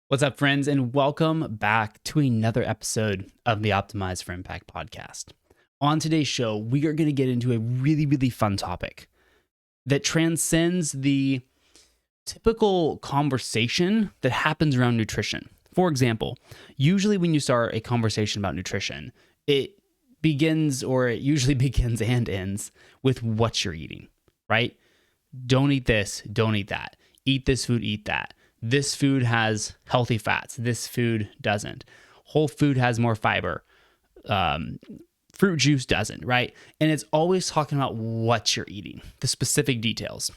What's up, friends, and welcome back to another episode of the Optimize for Impact podcast. On today's show, we are going to get into a really fun topic that transcends the typical conversation that happens around nutrition. For example, usually when you start a conversation about nutrition, it usually begins and ends with what you're eating, right? Don't eat this, don't eat that. Eat this food, eat that. This food has healthy fats. This food doesn't. Whole food has more fiber. Fruit juice doesn't, right? And it's always talking about what you're eating, the specific details.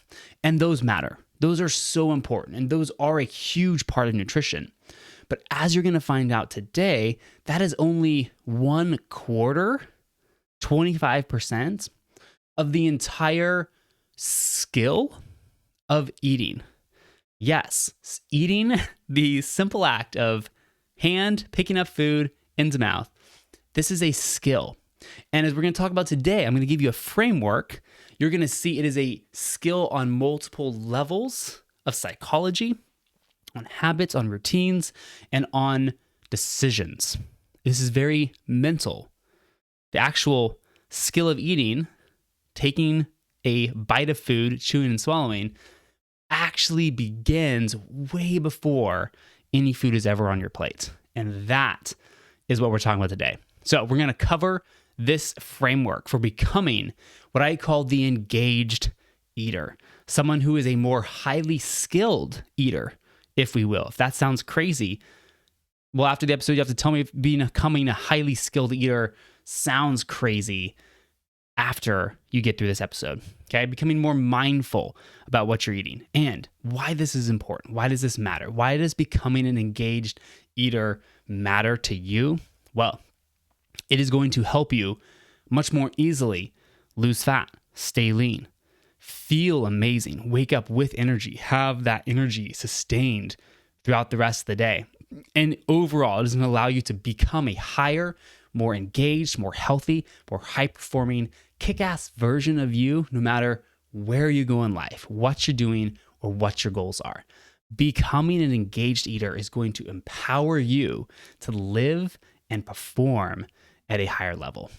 And those matter. Those are so important. And those are a huge part of nutrition. But as you're going to find out today, that is only 1/4, 25% of the entire skill of eating. Yes, eating, the simple act of hand picking up food into mouth. This is a skill. And as we're going to talk about today, I'm going to give you a framework. You're going to see it is a skill on multiple levels of psychology, on habits, on routines, and on decisions. This is very mental. The actual skill of eating, taking a bite of food, chewing and swallowing, actually begins way before any food is ever on your plate. And that is what we're talking about today. So we're going to cover this framework for becoming what I call the engaged eater, someone who is a more highly skilled eater, if we will. If that sounds crazy, well, after the episode, you have to tell me if becoming a highly skilled eater sounds crazy after you get through this episode, okay? Becoming more mindful about what you're eating and why this is important. Why does this matter? Why does becoming an engaged eater matter to you? Well, it is going to help you much more easily lose fat, stay lean, feel amazing, wake up with energy, have that energy sustained throughout the rest of the day. And overall, it is going to allow you to become a higher, more engaged, more healthy, more high-performing, kick-ass version of you, no matter where you go in life, what you're doing, or what your goals are. Becoming an engaged eater is going to empower you to live and perform at a higher level.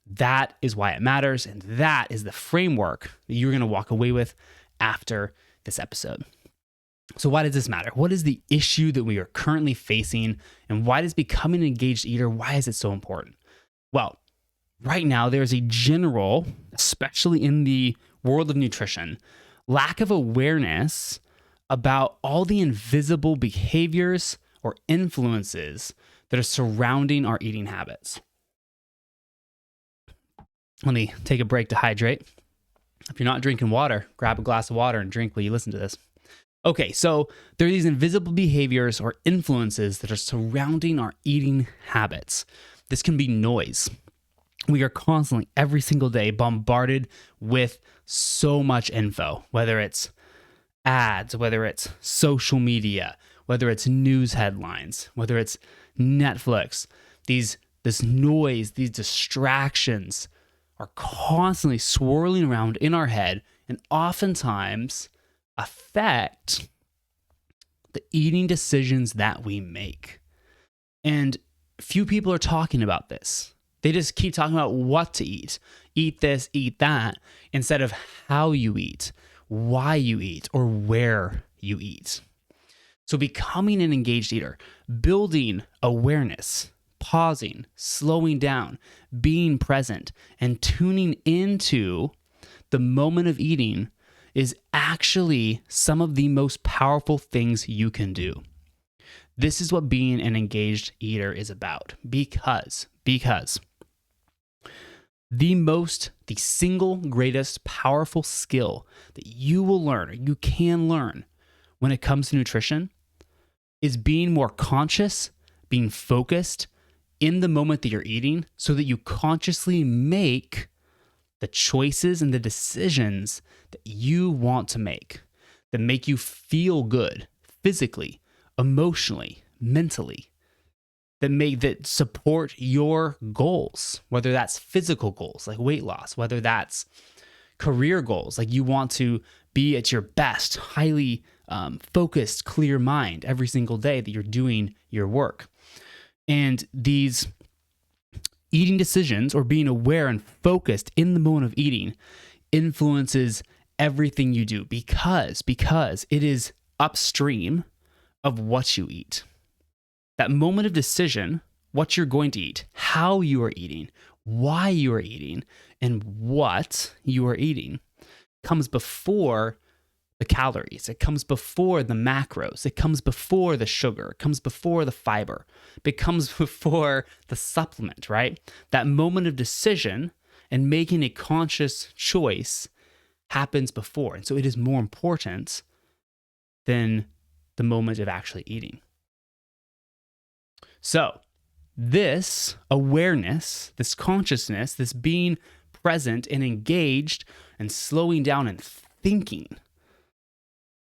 That is why it matters, and that is the framework that you're going to walk away with after this episode. So why does this matter? What is the issue that we are currently facing, and why does becoming an engaged eater, why is it so important? Well, right now there's a general, especially in the world of nutrition, lack of awareness about all the invisible behaviors or influences that are surrounding our eating habits. Let me take a break to hydrate. If you're not drinking water, grab a glass of water and drink while you listen to this. Okay, so there are these invisible behaviors or influences that are surrounding our eating habits. This can be noise. We are constantly, every single day, bombarded with so much info, whether it's ads, whether it's social media, whether it's news headlines, whether it's Netflix. This noise, these distractions are constantly swirling around in our head and oftentimes affect the eating decisions that we make. And few people are talking about this. They just keep talking about what to eat. Eat this, eat that, instead of how you eat, why you eat, or where you eat. So becoming an engaged eater, building awareness, pausing, slowing down, being present, and tuning into the moment of eating is actually some of the most powerful things you can do. This is what being an engaged eater is about because the single greatest powerful skill that you will learn or you can learn when it comes to nutrition is being more conscious, being focused in the moment that you're eating so that you consciously make the choices and the decisions that you want to make that make you feel good physically, emotionally, mentally, that support your goals, whether that's physical goals like weight loss, whether that's career goals like you want to be at your best, highly focused, clear mind every single day that you're doing your work. And these eating decisions, or being aware and focused in the moment of eating, influences everything you do because it is upstream of what you eat. That moment of decision, what you're going to eat, how you are eating, why you are eating, and what you are eating comes before the calories. It comes before the macros. It comes before the sugar. It comes before the fiber. It comes before the supplement, right? That moment of decision and making a conscious choice happens before. And so it is more important than the moment of actually eating. So this awareness, this consciousness, this being present and engaged and slowing down and thinking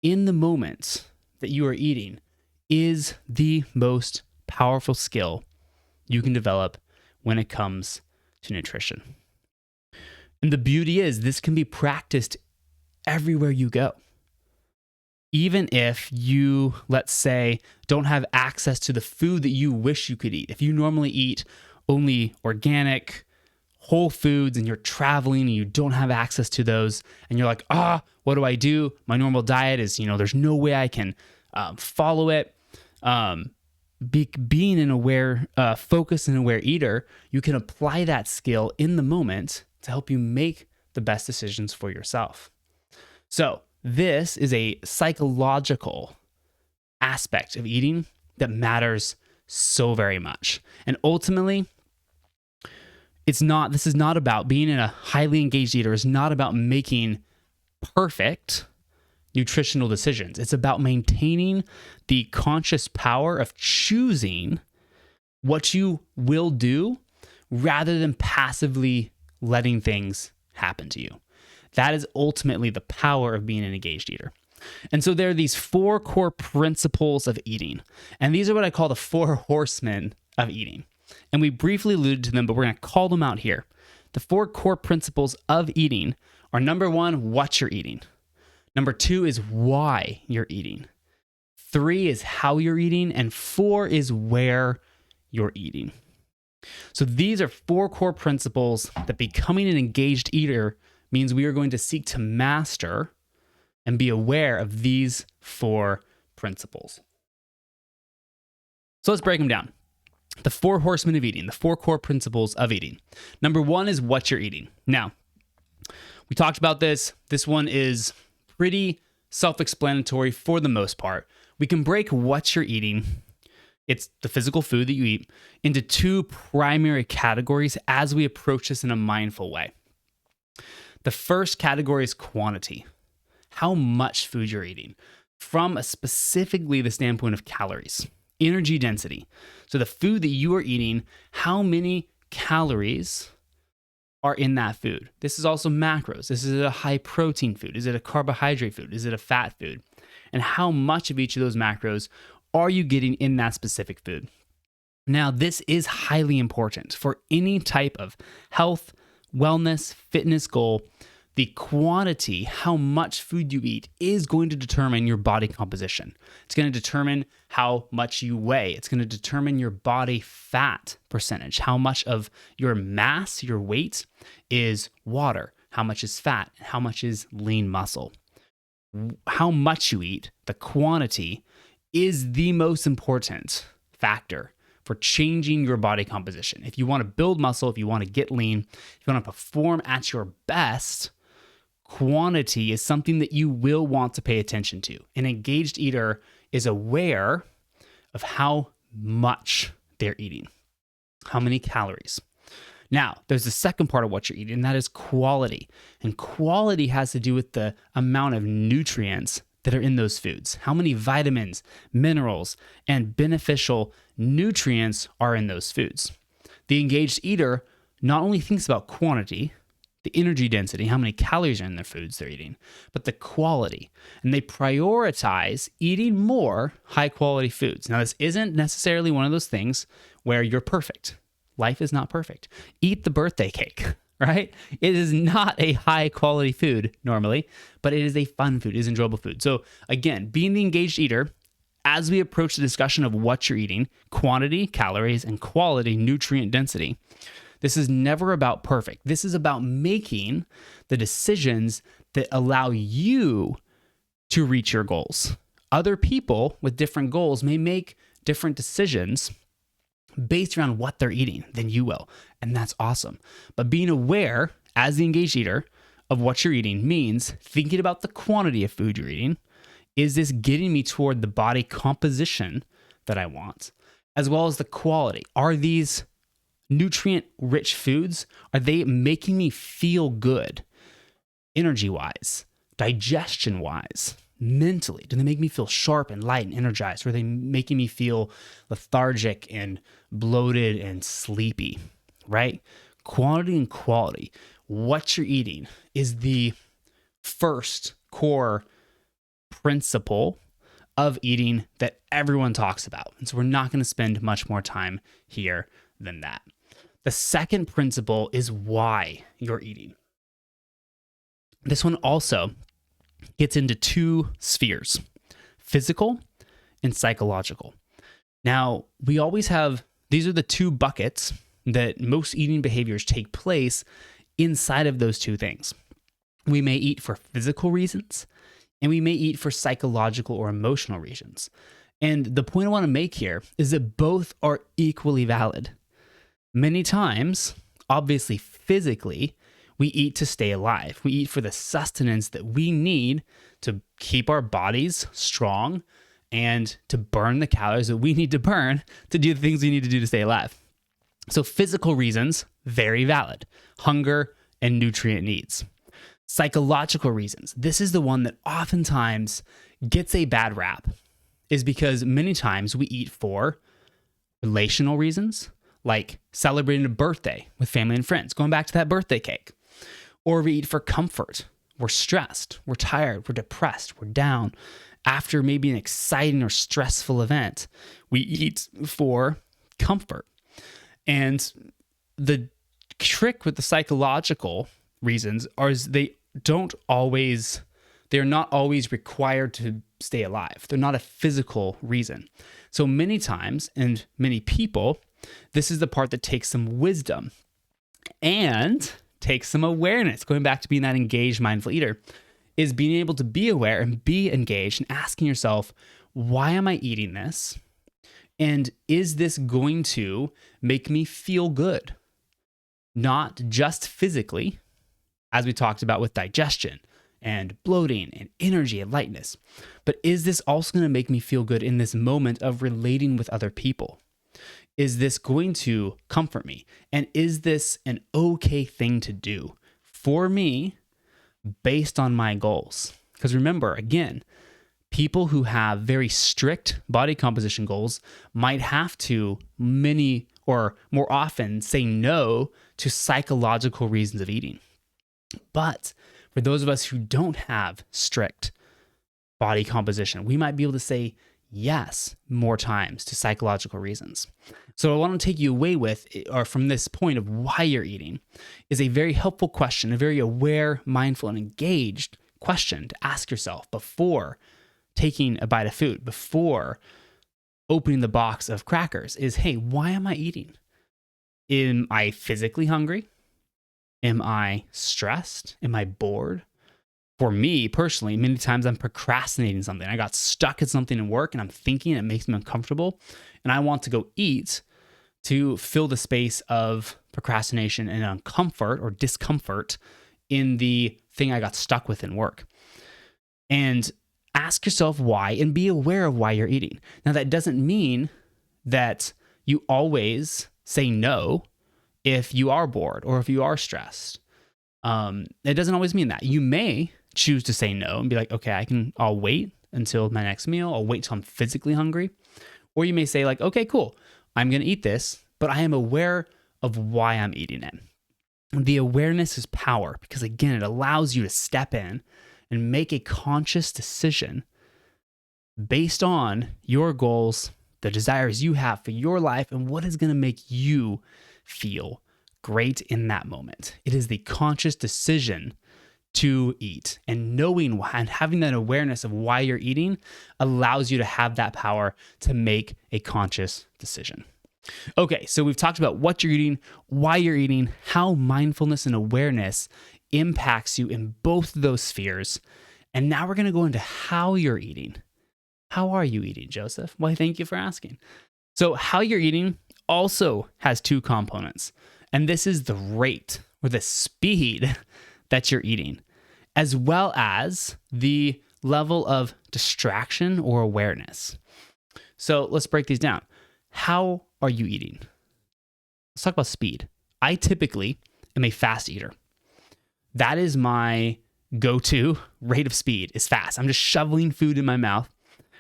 in the moment that you are eating is the most powerful skill you can develop when it comes to nutrition. And the beauty is this can be practiced everywhere you go. Even if you, let's say, don't have access to the food that you wish you could eat. If you normally eat only organic, whole foods, and you're traveling and you don't have access to those, and you're like, what do I do? My normal diet is, there's no way I can follow it. Being an aware, focused and aware eater, you can apply that skill in the moment to help you make the best decisions for yourself. So this is a psychological aspect of eating that matters so very much. And ultimately, this is not about being a highly engaged eater. It's not about making perfect nutritional decisions. It's about maintaining the conscious power of choosing what you will do rather than passively letting things happen to you. That is ultimately the power of being an engaged eater. And so there are these 4 core principles of eating. And these are what I call the 4 horsemen of eating. And we briefly alluded to them, but we're going to call them out here. The 4 core principles of eating are: number 1, what you're eating. Number 2 is why you're eating. 3 is how you're eating. And 4 is where you're eating. So these are 4 core principles that becoming an engaged eater means we are going to seek to master and be aware of these 4 principles. So let's break them down. The 4 horsemen of eating, the 4 core principles of eating. Number 1 is what you're eating. Now, we talked about this. This one is pretty self-explanatory for the most part. We can break what you're eating, it's the physical food that you eat, into 2 primary categories as we approach this in a mindful way. The first category is quantity. How much food you're eating from specifically the standpoint of calories. Energy density. So the food that you are eating, how many calories are in that food? This is also macros. This is a high protein food. Is it a carbohydrate food? Is it a fat food? And how much of each of those macros are you getting in that specific food? Now, this is highly important for any type of health, wellness, fitness goal. The quantity, how much food you eat, is going to determine your body composition. It's going to determine how much you weigh. It's going to determine your body fat percentage, how much of your mass, your weight, is water, how much is fat, how much is lean muscle. How much you eat, the quantity, is the most important factor for changing your body composition. If you want to build muscle, if you want to get lean, if you want to perform at your best, quantity is something that you will want to pay attention to. An engaged eater is aware of how much they're eating, how many calories. Now, there's the second part of what you're eating, and that is quality. And quality has to do with the amount of nutrients that are in those foods. How many vitamins, minerals, and beneficial nutrients are in those foods. The engaged eater not only thinks about quantity, the energy density, how many calories are in their foods they're eating, but the quality. And they prioritize eating more high quality foods. Now, this isn't necessarily one of those things where you're perfect. Life is not perfect. Eat the birthday cake, right? It is not a high quality food normally, but it is a fun food, it is enjoyable food. So again, being the engaged eater, as we approach the discussion of what you're eating, quantity, calories, and quality, nutrient density, this is never about perfect. This is about making the decisions that allow you to reach your goals. Other people with different goals may make different decisions based around what they're eating than you will. And that's awesome. But being aware as the engaged eater of what you're eating means thinking about the quantity of food you're eating. Is this getting me toward the body composition that I want? As well as the quality. Are these nutrient-rich foods, are they making me feel good energy-wise, digestion-wise, mentally? Do they make me feel sharp and light and energized? Or are they making me feel lethargic and bloated and sleepy, right? Quantity and quality. What you're eating is the first core principle of eating that everyone talks about. And so we're not going to spend much more time here than that. The second principle is why you're eating. This one also gets into two spheres, physical and psychological. Now, we always have, these are the two buckets that most eating behaviors take place inside of those two things. We may eat for physical reasons, and we may eat for psychological or emotional reasons. And the point I want to make here is that both are equally valid. Many times, obviously physically, we eat to stay alive. We eat for the sustenance that we need to keep our bodies strong and to burn the calories that we need to burn to do the things we need to do to stay alive. So physical reasons, very valid. Hunger and nutrient needs. Psychological reasons. This is the one that oftentimes gets a bad rap, is because many times we eat for relational reasons, like celebrating a birthday with family and friends, going back to that birthday cake. Or we eat for comfort. We're stressed, we're tired, we're depressed, we're down. After maybe an exciting or stressful event, we eat for comfort. And the trick with the psychological reasons is they're not always required to stay alive. They're not a physical reason. So many times, and many people, this is the part that takes some wisdom and takes some awareness. Going back to being that engaged, mindful eater, is being able to be aware and be engaged and asking yourself, why am I eating this? And is this going to make me feel good? Not just physically, as we talked about with digestion and bloating and energy and lightness, but is this also going to make me feel good in this moment of relating with other people? Is this going to comfort me? And is this an okay thing to do for me based on my goals? Because remember, again, people who have very strict body composition goals might have to many or more often say no to psychological reasons of eating. But for those of us who don't have strict body composition, we might be able to say yes more times to psychological reasons. So I want to take you away with, or from this point of why you're eating, is a very helpful question, a very aware, mindful, and engaged question to ask yourself before taking a bite of food, before opening the box of crackers is, hey, why am I eating? Am I physically hungry? Am I stressed? Am I bored? For me personally, many times I'm procrastinating something. I got stuck at something in work and I'm thinking it makes me uncomfortable. And I want to go eat to fill the space of procrastination and uncomfort or discomfort in the thing I got stuck with in work. And ask yourself why and be aware of why you're eating. Now, that doesn't mean that you always say no if you are bored or if you are stressed. It doesn't always mean that. You may choose to say no and be like, okay, I'll wait until my next meal. I'll wait till I'm physically hungry. Or you may say like, okay, cool, I'm going to eat this, but I am aware of why I'm eating it. The awareness is power because, again, it allows you to step in and make a conscious decision based on your goals, the desires you have for your life, and what is going to make you feel great in that moment. It is the conscious decision to eat, and knowing why and having that awareness of why you're eating allows you to have that power to make a conscious decision. Okay, so we've talked about what you're eating, why you're eating, how mindfulness and awareness impacts you in both of those spheres. And now we're going to go into how you're eating. How are you eating, Joseph? Why, thank you for asking. So how you're eating also has two components, and this is the rate or the speed that you're eating, as well as the level of distraction or awareness. So let's break these down. How are you eating? Let's talk about speed. I typically am a fast eater. That is my go-to rate of speed, is fast. I'm just shoveling food in my mouth.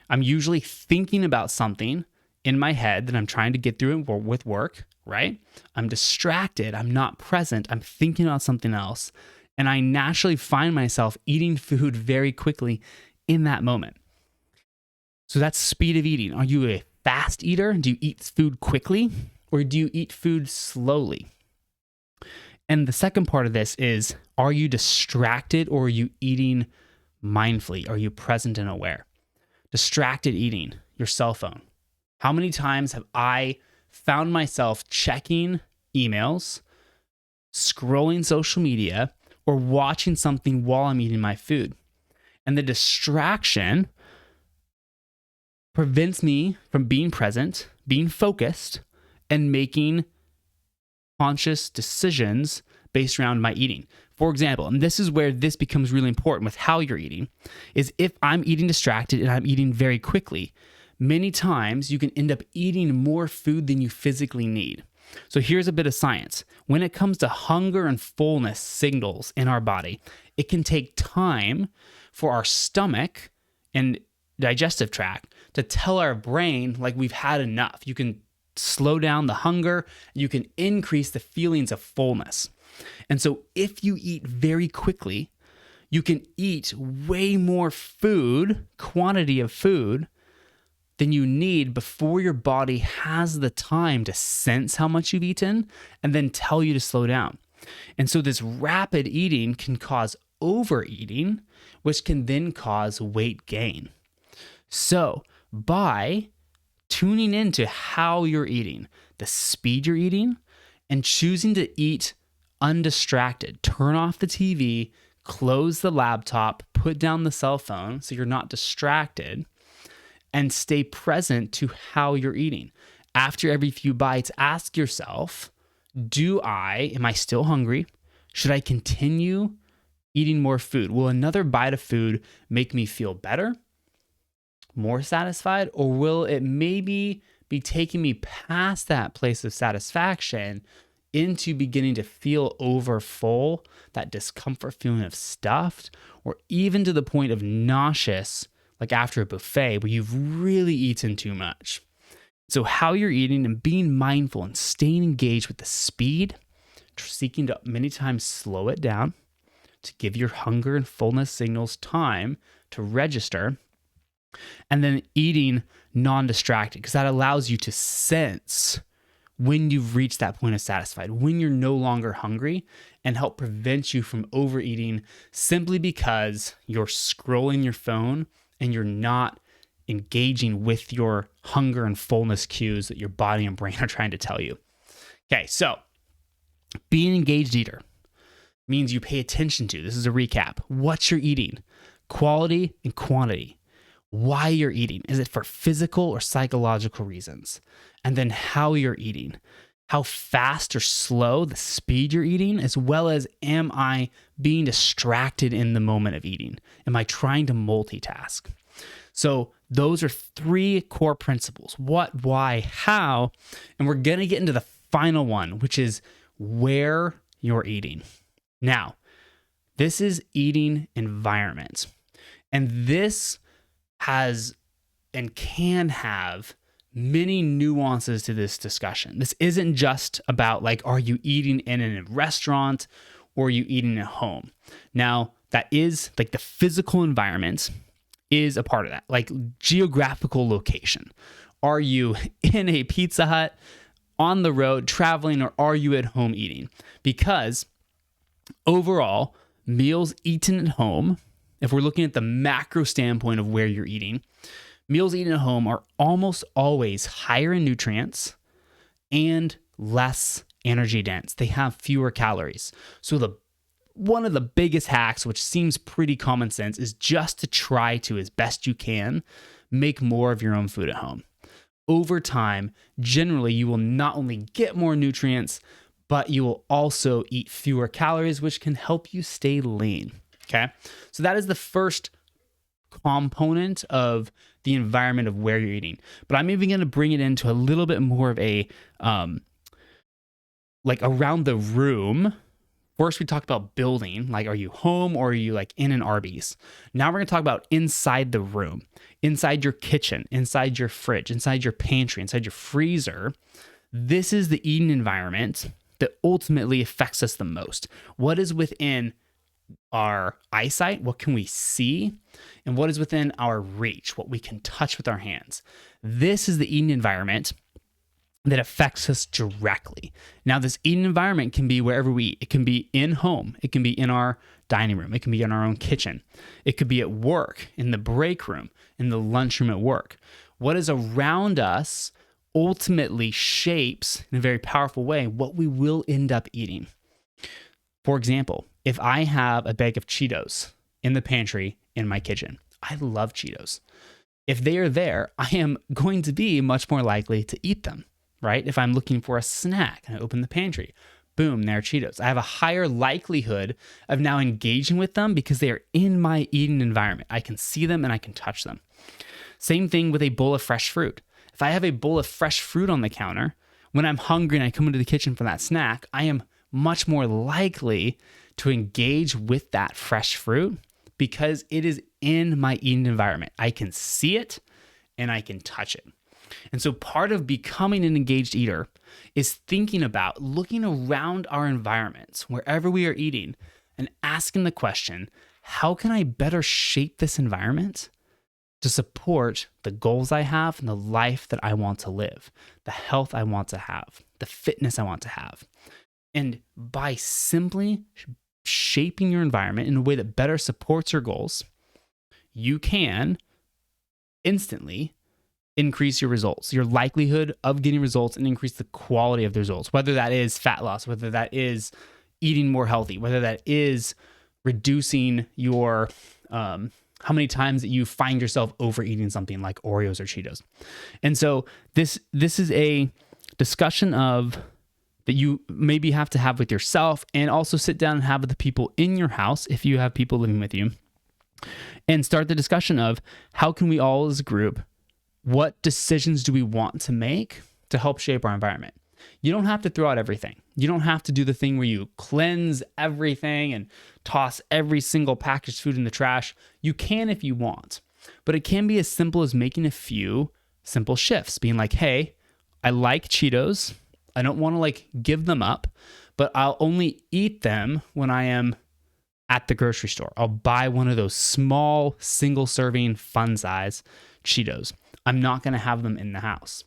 I'm usually thinking about something in my head that I'm trying to get through with work, right? I'm distracted. I'm not present. I'm thinking about something else. And I naturally find myself eating food very quickly in that moment. So that's speed of eating. Are you a fast eater? Do you eat food quickly, or do you eat food slowly? And the second part of this is, are you distracted, or are you eating mindfully? Are you present and aware? Distracted eating, your cell phone. How many times have I found myself checking emails, scrolling social media, or watching something while I'm eating my food? And the distraction prevents me from being present, being focused, and making conscious decisions based around my eating. For example, and this is where this becomes really important with how you're eating, is if I'm eating distracted and I'm eating very quickly, many times you can end up eating more food than you physically need. So here's a bit of science. When it comes to hunger and fullness signals in our body, it can take time for our stomach and digestive tract to tell our brain like we've had enough. You can slow down the hunger, you can increase the feelings of fullness. And so if you eat very quickly, you can eat way more food, quantity of food, than you need before your body has the time to sense how much you've eaten and then tell you to slow down. And so this rapid eating can cause overeating, which can then cause weight gain. So by tuning into how you're eating, the speed you're eating, and choosing to eat undistracted, turn off the TV, close the laptop, put down the cell phone so you're not distracted, and stay present to how you're eating. After every few bites, ask yourself, am I still hungry? Should I continue eating more food? Will another bite of food make me feel better, more satisfied, or will it maybe be taking me past that place of satisfaction into beginning to feel over full, that discomfort feeling of stuffed, or even to the point of nauseous, like after a buffet where you've really eaten too much? So how you're eating and being mindful and staying engaged with the speed, seeking to many times slow it down to give your hunger and fullness signals time to register, and then eating non-distracted, because that allows you to sense when you've reached that point of satisfied, when you're no longer hungry, and help prevent you from overeating simply because you're scrolling your phone and you're not engaging with your hunger and fullness cues that your body and brain are trying to tell you. Okay, so being an engaged eater means you pay attention to, this is a recap, what you're eating, quality and quantity, why you're eating. Is it for physical or psychological reasons? And then how you're eating, how fast or slow, the speed you're eating, as well as am I being distracted in the moment of eating? Am I trying to multitask? So those are three core principles: what, why, how, and we're going to get into the final one, which is where you're eating. Now, this is eating environment, and this has and can have many nuances to this discussion. This isn't just about like, are you eating in a restaurant or are you eating at home? Now, that is like the physical environment is a part of that, like geographical location. Are you in a Pizza Hut on the road, traveling, or are you at home eating? Because overall, meals eaten at home, if we're looking at the macro standpoint of where you're eating, meals eaten at home are almost always higher in nutrients and less energy dense. They have fewer calories. So one of the biggest hacks, which seems pretty common sense, is just to try to, as best you can, make more of your own food at home. Over time, generally, you will not only get more nutrients, but you will also eat fewer calories, which can help you stay lean. Okay. So that is the first component of the environment of where you're eating. But I'm even going to bring it into a little bit more of a, like around the room. First, we talked about building, like, are you home or are you like in an Arby's? Now we're going to talk about inside the room, inside your kitchen, inside your fridge, inside your pantry, inside your freezer. This is the eating environment that ultimately affects us the most. What is within our eyesight? What can we see? And what is within our reach? What we can touch with our hands. This is the eating environment that affects us directly. Now, this eating environment can be wherever we eat. It can be in home. It can be in our dining room. It can be in our own kitchen. It could be at work, in the break room, in the lunchroom at work. What is around us ultimately shapes, in a very powerful way, what we will end up eating. For example, if I have a bag of Cheetos in the pantry in my kitchen, I love Cheetos. If they are there, I am going to be much more likely to eat them. Right? If I'm looking for a snack and I open the pantry, boom, there are Cheetos. I have a higher likelihood of now engaging with them because they are in my eating environment. I can see them and I can touch them. Same thing with a bowl of fresh fruit. If I have a bowl of fresh fruit on the counter, when I'm hungry and I come into the kitchen for that snack, I am much more likely to engage with that fresh fruit because it is in my eating environment. I can see it and I can touch it. And so part of becoming an engaged eater is thinking about looking around our environments, wherever we are eating, and asking the question, how can I better shape this environment to support the goals I have and the life that I want to live, the health I want to have, the fitness I want to have? And by simply shaping your environment in a way that better supports your goals, you can instantly increase your results, your likelihood of getting results, and increase the quality of the results, whether that is fat loss, whether that is eating more healthy, whether that is reducing your, how many times that you find yourself overeating something like Oreos or Cheetos. And so this is a discussion of that you maybe have to have with yourself, and also sit down and have with the people in your house if you have people living with you, and start the discussion of how can we all as a group, what decisions do we want to make to help shape our environment? You don't have to throw out everything. You don't have to do the thing where you cleanse everything and toss every single packaged food in the trash. You can if you want, but it can be as simple as making a few simple shifts, being like, hey, I like Cheetos. I don't want to like give them up, but I'll only eat them when I am at the grocery store. I'll buy one of those small single serving fun size Cheetos. I'm not going to have them in the house.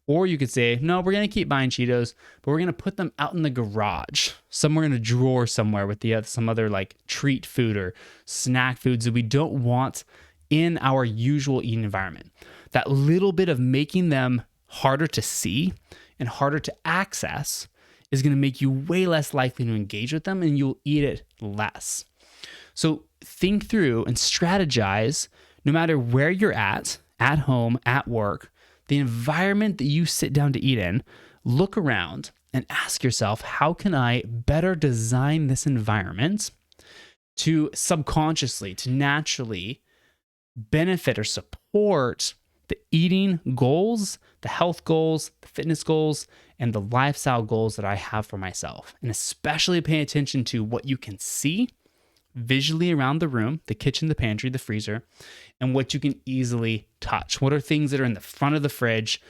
Or you could say, no, we're going to keep buying Cheetos, but we're going to put them out in the garage, somewhere in a drawer somewhere with some other like treat food or snack foods that we don't want in our usual eating environment. That little bit of making them harder to see and harder to access is going to make you way less likely to engage with them, and you'll eat it less. So think through and strategize, no matter where you're at home, at work, the environment that you sit down to eat in. Look around and ask yourself, how can I better design this environment to subconsciously, to naturally benefit or support the eating goals, the health goals, the fitness goals, and the lifestyle goals that I have for myself? And especially pay attention to what you can see visually around the room, the kitchen, the pantry, the freezer, and what you can easily touch. What are things that are in the front of the fridge,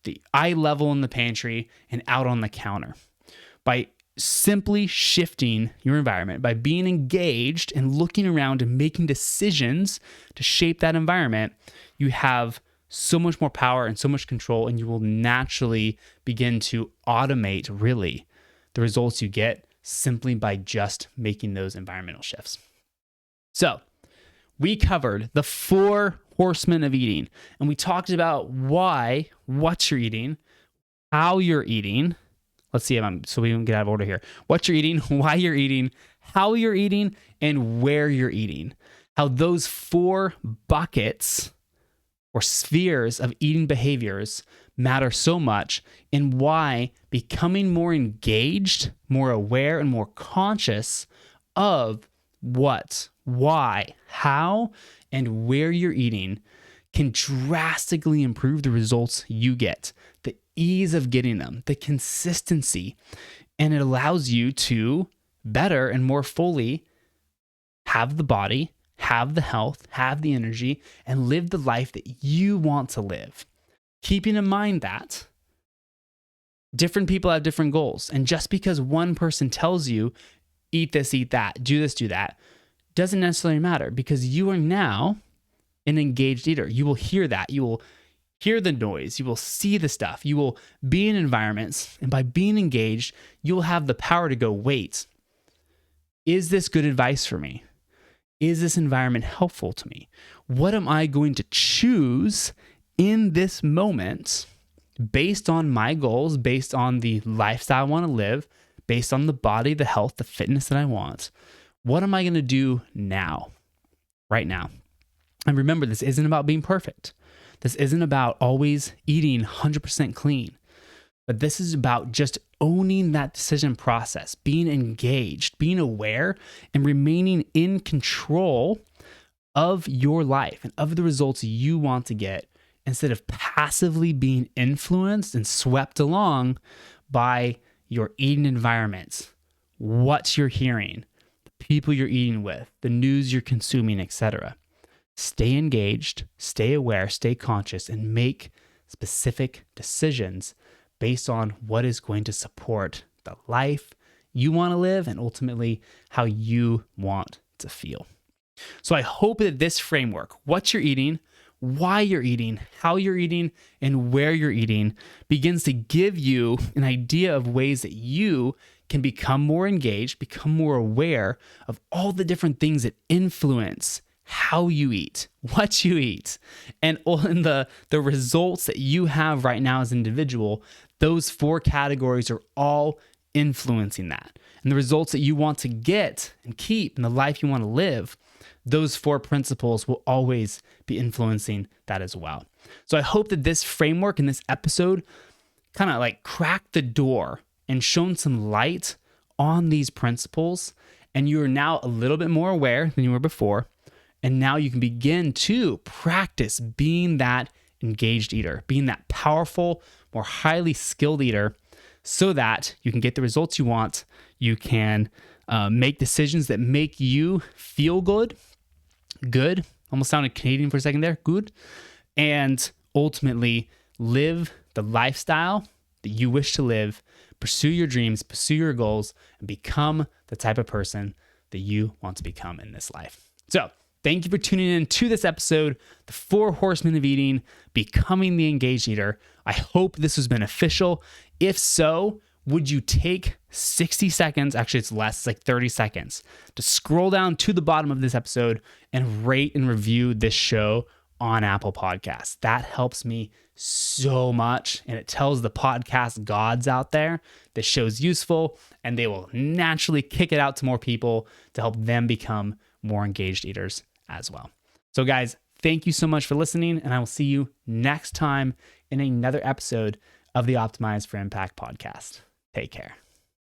the eye level in the pantry, and out on the counter? By simply shifting your environment, by being engaged and looking around and making decisions to shape that environment, you have so much more power and so much control, and you will naturally begin to automate really the results you get simply by just making those environmental shifts. So we covered the 4 horsemen of eating, and we talked about what you're eating, how you're eating. Let's see so we don't get out of order here. What you're eating, why you're eating, how you're eating, and where you're eating. How those 4 buckets or spheres of eating behaviors matter so much, and why becoming more engaged, more aware, and more conscious of what, why, how, and where you're eating can drastically improve the results you get, the ease of getting them, the consistency, and it allows you to better and more fully have the body, have the health, have the energy, and live the life that you want to live. Keeping in mind that different people have different goals. And just because one person tells you, eat this, eat that, do this, do that, doesn't necessarily matter, because you are now an engaged eater. You will hear that. You will hear the noise. You will see the stuff. You will be in environments. And by being engaged, you will have the power to go, wait, is this good advice for me? Is this environment helpful to me? What am I going to choose in this moment based on my goals, based on the lifestyle I want to live, based on the body, the health, the fitness that I want? What am I going to do now, right now? And remember, this isn't about being perfect. This isn't about always eating 100% clean. But this is about just owning that decision process, being engaged, being aware, and remaining in control of your life and of the results you want to get, instead of passively being influenced and swept along by your eating environments, what you're hearing, the people you're eating with, the news you're consuming, etc. Stay engaged, stay aware, stay conscious, and make specific decisions based on what is going to support the life you want to live and ultimately how you want to feel. So I hope that this framework, what you're eating, why you're eating, how you're eating, and where you're eating, begins to give you an idea of ways that you can become more engaged, become more aware of all the different things that influence how you eat, what you eat, and the results that you have right now as an individual. Those 4 categories are all influencing that. And the results that you want to get and keep in the life you want to live, those 4 principles will always be influencing that as well. So I hope that this framework in this episode kind of like cracked the door and shone some light on these principles. And you are now a little bit more aware than you were before. And now you can begin to practice being that engaged eater, being that powerful, more highly skilled eater, so that you can get the results you want. You can make decisions that make you feel good, almost sounded Canadian for a second there, good, and ultimately live the lifestyle that you wish to live, pursue your dreams, pursue your goals, and become the type of person that you want to become in this life. So, thank you for tuning in to this episode, The 4 Horsemen of Eating, Becoming the Engaged Eater. I hope this was beneficial. If so, would you take 60 seconds, actually it's less, it's like 30 seconds, to scroll down to the bottom of this episode and rate and review this show on Apple Podcasts. That helps me so much, and it tells the podcast gods out there this show's useful, and they will naturally kick it out to more people to help them become more engaged eaters as well. So guys, thank you so much for listening, and I will see you next time in another episode of the Optimize for Impact podcast. Take care.